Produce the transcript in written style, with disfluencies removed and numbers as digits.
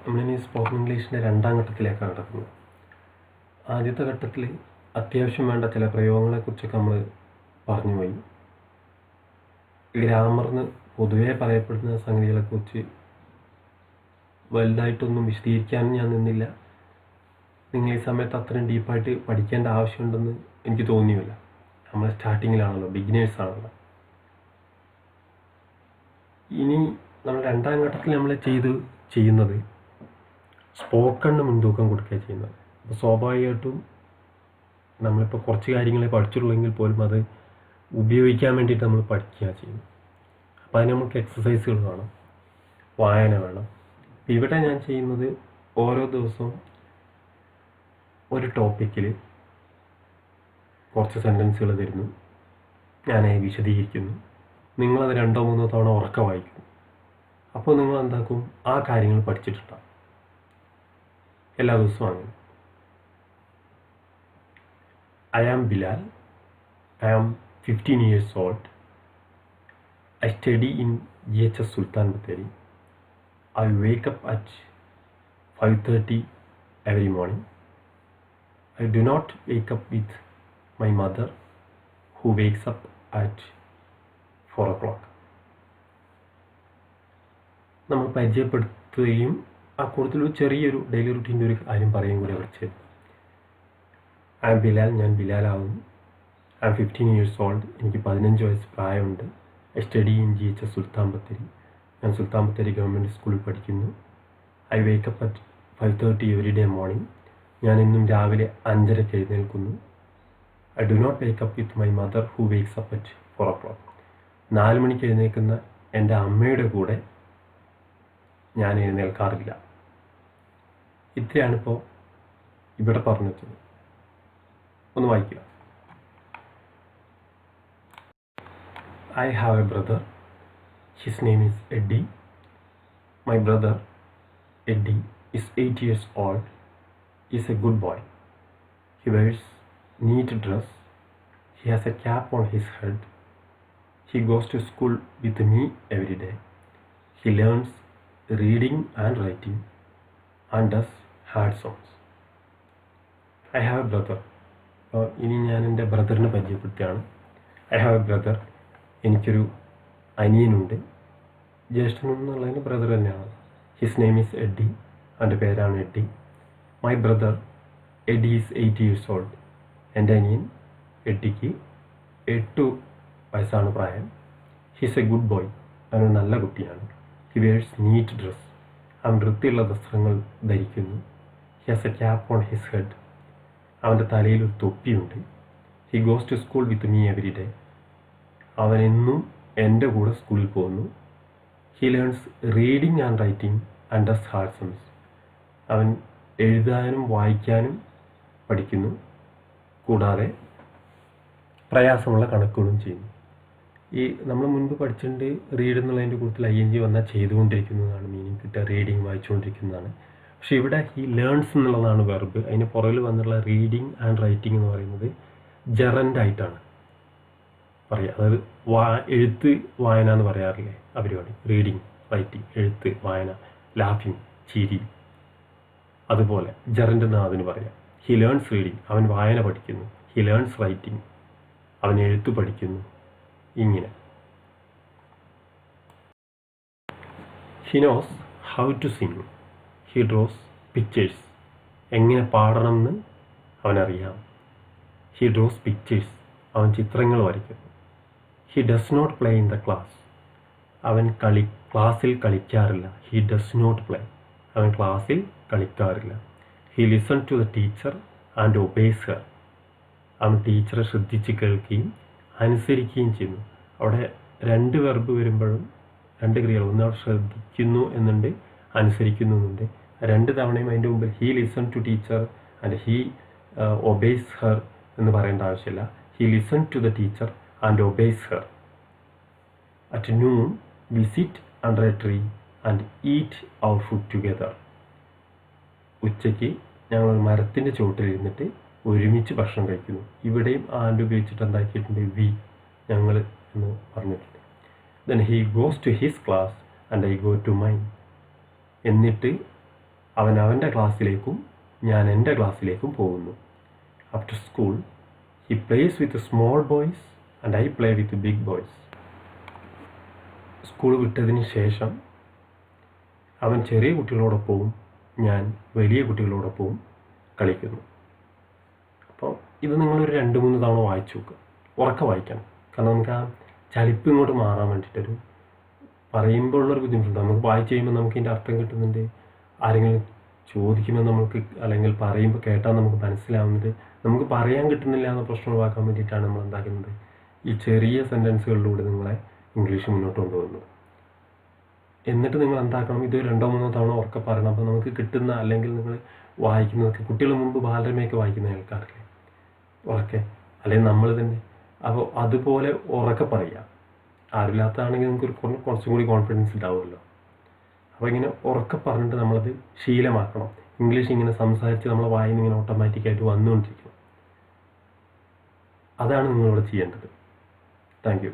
നമ്മളിനി സ്പോക്കൺ ഇംഗ്ലീഷിൻ്റെ രണ്ടാം ഘട്ടത്തിലേക്കാണ് കിടക്കുന്നത്. ആദ്യത്തെ ഘട്ടത്തിൽ അത്യാവശ്യം വേണ്ട ചില പ്രയോഗങ്ങളെക്കുറിച്ചൊക്കെ നമ്മൾ പറഞ്ഞു പോയി. ഗ്രാമറിന് പൊതുവേ പറയപ്പെടുന്ന സംഗതികളെക്കുറിച്ച് വലുതായിട്ടൊന്നും വിശദീകരിക്കാനും ഞാൻ നിന്നില്ല. നിങ്ങൾ ഈ സമയത്ത് അത്രയും ഡീപ്പായിട്ട് പഠിക്കേണ്ട ആവശ്യമുണ്ടെന്ന് എനിക്ക് തോന്നിയില്ല. നമ്മൾ സ്റ്റാർട്ടിങ്ങിലാണല്ലോ, ബിഗിനേഴ്സാണല്ലോ. ഇനി നമ്മൾ രണ്ടാം ഘട്ടത്തിൽ നമ്മൾ ചെയ്യുന്നത് സ്പോക്കണിന് മുൻതൂക്കം കൊടുക്കുകയാണ് ചെയ്യുന്നത്. അപ്പോൾ സ്വാഭാവികമായിട്ടും നമ്മളിപ്പോൾ കുറച്ച് കാര്യങ്ങളെ പഠിച്ചിട്ടുള്ളെങ്കിൽ പോലും അത് ഉപയോഗിക്കാൻ വേണ്ടിയിട്ട് നമ്മൾ പഠിക്കുകയാണ് ചെയ്യുന്നത്. അപ്പോൾ അതിന് നമുക്ക് എക്സസൈസുകൾ വേണം, വായന വേണം. ഇവിടെ ഞാൻ ചെയ്യുന്നത് ഓരോ ദിവസവും ഒരു ടോപ്പിക്കിൽ കുറച്ച് സെൻറ്റൻസുകൾ തരുന്നു, ഞാൻ വിശദീകരിക്കുന്നു. നിങ്ങളത് 2-3 തവണ ഉറക്കെ വായിക്കുന്നു. അപ്പോൾ നിങ്ങൾ എന്താക്കും, ആ കാര്യങ്ങൾ പഠിച്ചിട്ടുണ്ടാകും. എല്ലാ ദിവസവും അങ്ങനെ. I am Bilal. I am 15 years old. I study in ഉയർച Sultan Batheri. I wake up at 5:30 every morning. I do not wake up with my mother, who wakes up at 4 o'clock. നമ്മൾ പരിചയപ്പെടുത്തുകയും ആ കൂടുതൽ ചെറിയൊരു daily റുട്ടീൻ്റെ ഒരു കാര്യം പറയുകയും കൂടി അവർ ചെയ്തു. I am Bilal, ഞാൻ ബിലാലാവുന്നു. ഐ ആം 15 years old, എനിക്ക് 15 വയസ്സ് പ്രായമുണ്ട്. ഐ സ്റ്റഡി ഇൻ ഉയർച സുൽത്താൻ ബത്തേരി, ഞാൻ സുൽത്താൻ ബത്തേരി ഗവൺമെൻറ് സ്കൂളിൽ പഠിക്കുന്നു. I wake up at 5:30 every day morning, ഞാൻ ഇന്നും രാവിലെ 5:30 എഴുന്നേൽക്കുന്നു. I do not wake up with my mother, who wakes up at 4 o'clock. 4 മണിക്ക് എഴുന്നേൽക്കുന്ന എൻ്റെ അമ്മയുടെ കൂടെ ഞാൻ എഴുന്നേൽക്കാറില്ല. ഇത്രയാണിപ്പോൾ ഇവിടെ പറഞ്ഞു വെച്ചത്. ഒന്ന് വായിക്കുക. I have a brother. His name is Eddie. My brother Eddie is 8 years old. He is a good boy. He wears neat dress. He has a cap on his head. He goes to school with me every day. He learns reading and writing and does hard songs. I have a brother. ഇനി ഞാൻ എൻ്റെ ബ്രദറിനെ പരിചയപ്പെടുത്തുകയാണ്. I have A brother, എനിക്കൊരു അനിയനുണ്ട്. ജ്യേഷ്ഠനെന്നുള്ളതിന് brother തന്നെയാണ്. His name is Eddie, അവൻ്റെ പേരാണ് എഡ്ഡി. My brother Eddie is 8 years old. എൻ്റെ അനിയൻ എഡ്ഡിക്ക് 8 വയസ്സാണ് പ്രായം. ഹിസ് എ ഗുഡ് ബോയ്, അവനൊരു നല്ല കുട്ടിയാണ്. ഹി വെയർസ് നീറ്റ് ഡ്രസ്, അവൻ വൃത്തിയുള്ള വസ്ത്രങ്ങൾ ധരിക്കുന്നു. He has a cap on his head, അവൻ്റെ തലയിൽ ഒരു തൊപ്പിയുണ്ട്. He goes to school with me every day, അവൻ എന്നും എൻ്റെ കൂടെ സ്കൂളിൽ പോകുന്നു. He learns reading and writing and does hard sums, അവൻ എഴുതാനും വായിക്കാനും പഠിക്കുന്നു, കൂടാതെ പ്രയാസമുള്ള കണക്കുകളും ചെയ്യുന്നു. ഈ നമ്മൾ മുൻപ് പഠിച്ചിട്ടുണ്ട്, റീഡ് എന്നുള്ളതിൻ്റെ കൂട്ടത്തിൽ ING വന്നാൽ ചെയ്തുകൊണ്ടിരിക്കുന്നതാണ് മീനിങ് കിട്ടുക, റീഡിങ് വായിച്ചുകൊണ്ടിരിക്കുന്നതാണ്. പക്ഷെ ഇവിടെ ഹി ലേൺസ് എന്നുള്ളതാണ് വെർബ്. അതിന് പുറകിൽ വന്നുള്ള റീഡിങ് ആൻഡ് റൈറ്റിംഗ് എന്ന് പറയുന്നത് ജെറൻ്റ് ആയിട്ടാണ് പറയുക. അതായത് എഴുത്ത് വായന എന്ന് പറയാറില്ലേ ആ പരിപാടി. റീഡിങ്, റൈറ്റിംഗ്, എഴുത്ത്, വായന, ലാഫിങ്, ചിരി, അതുപോലെ ജെറൻ്റ് എന്നാണ് അതിന് പറയാം. ഹി ലേൺസ് റീഡിങ്, അവൻ വായന പഠിക്കുന്നു. ഹി ലേൺസ് റൈറ്റിംഗ്, അവൻ എഴുത്ത് പഠിക്കുന്നു. ഇങ്ങനെ. He knows how to sing. He draws pictures, എങ്ങനെ പാടണം എന്ന് അവനറിയാം. ഹി ഡ്രോസ് പിക്ചേഴ്സ്, അവൻ ചിത്രങ്ങൾ വരയ്ക്കുന്നു. He does not play in the class, അവൻ ക്ലാസ്സിൽ കളിക്കാറില്ല. ഹി ഡസ് നോട്ട് പ്ലേ, അവൻ ക്ലാസ്സിൽ കളിക്കാറില്ല. He listen to the teacher and obeys her, അവൻ ടീച്ചറെ ശ്രദ്ധിച്ച് കേൾക്കുകയും അനുസരിക്കുകയും ചെയ്യുന്നു. അവിടെ 2 വെർബ് വരുമ്പോഴും 2 ക്രിയകൾ, ഒന്ന് അവിടെ ശ്രദ്ധിക്കുന്നു എന്നുണ്ട്, അനുസരിക്കുന്നു എന്നുണ്ട്. 2 തവണയും അതിൻ്റെ മുമ്പിൽ he listen to teacher and he obeys her എന്ന് പറയേണ്ട ആവശ്യമില്ല. He listen to the teacher and obeys her. At noon we sit under a tree and eat our food together. ഉച്ചയ്ക്ക് ഞങ്ങൾ മരത്തിൻ്റെ ചുവട്ടിലിരുന്നിട്ട് ഒരുമിച്ച് ഭക്ഷണം കഴിക്കുന്നു. ഇവിടെയും ആൻഡ് ഉപയോഗിച്ചിട്ട് എന്താക്കിയിട്ടുണ്ട്, വി, ഞങ്ങൾ എന്ന് പറഞ്ഞിട്ടുണ്ട്. Then he goes to his class and I go to mine. എന്നിട്ട് അവൻ അവൻ്റെ ക്ലാസ്സിലേക്കും ഞാൻ എൻ്റെ ക്ലാസ്സിലേക്കും പോകുന്നു. After school he plays with small boys and I play with big boys. School വിട്ടതിന് ശേഷം അവൻ ചെറിയ കുട്ടികളോടൊപ്പവും ഞാൻ വലിയ കുട്ടികളോടൊപ്പവും കളിക്കുന്നു. അപ്പോൾ ഇത് നിങ്ങളൊരു 2-3 തവണ വായിച്ചു നോക്കുക. ഉറക്കെ വായിക്കണം. കാരണം നമുക്ക് ആ ചലിപ്പ് ഇങ്ങോട്ട് മാറാൻ വേണ്ടിയിട്ടൊരു പറയുമ്പോൾ ഉള്ളൊരു ബുദ്ധിമുട്ടുണ്ട്. നമുക്ക് വായിച്ച് കഴിയുമ്പോൾ നമുക്ക് ഇതിൻ്റെ അർത്ഥം കിട്ടുന്നുണ്ട്. ആരെങ്കിലും ചോദിക്കുമ്പോൾ നമുക്ക് അല്ലെങ്കിൽ പറയുമ്പോൾ കേട്ടാൽ നമുക്ക് മനസ്സിലാവുന്നത് നമുക്ക് പറയാൻ കിട്ടുന്നില്ല എന്ന പ്രശ്നം ഒഴിവാക്കാൻ വേണ്ടിയിട്ടാണ് നമ്മൾ എന്താക്കുന്നത്, ഈ ചെറിയ സെൻറ്റൻസുകളിലൂടെ നിങ്ങളെ ഇംഗ്ലീഷ് മുന്നോട്ട് കൊണ്ടുപോകുന്നത്. എന്നിട്ട് നിങ്ങൾ എന്താക്കണം, ഇത് 2-3 തവണ ഉറക്കെ പറയണം. അപ്പോൾ നമുക്ക് കിട്ടുന്ന അല്ലെങ്കിൽ നിങ്ങൾ വായിക്കുന്നതൊക്കെ കുട്ടികൾ മുമ്പ് ബാലരമയൊക്കെ വായിക്കുന്ന ആൾക്കാർക്ക് ഉറക്കെ, അല്ലെങ്കിൽ നമ്മൾ തന്നെ. അപ്പോൾ അതുപോലെ ഉറക്കെ പറയുക. ആരില്ലാത്തതാണെങ്കിൽ നിങ്ങൾക്ക് കുറച്ചും കൂടി കോൺഫിഡൻസ് ഉണ്ടാവുമല്ലോ. അപ്പോൾ ഇങ്ങനെ ഉറക്കെ പറഞ്ഞിട്ട് നമ്മളത് ശീലമാക്കണം. ഇംഗ്ലീഷ് ഇങ്ങനെ സംസാരിച്ച് നമ്മളെ വായിൽ നിന്ന് ഇങ്ങനെ ഓട്ടോമാറ്റിക്കായിട്ട് വന്നുകൊണ്ടിരിക്കണം. അതാണ് നിങ്ങളിവിടെ ചെയ്യേണ്ടത്. Thank you.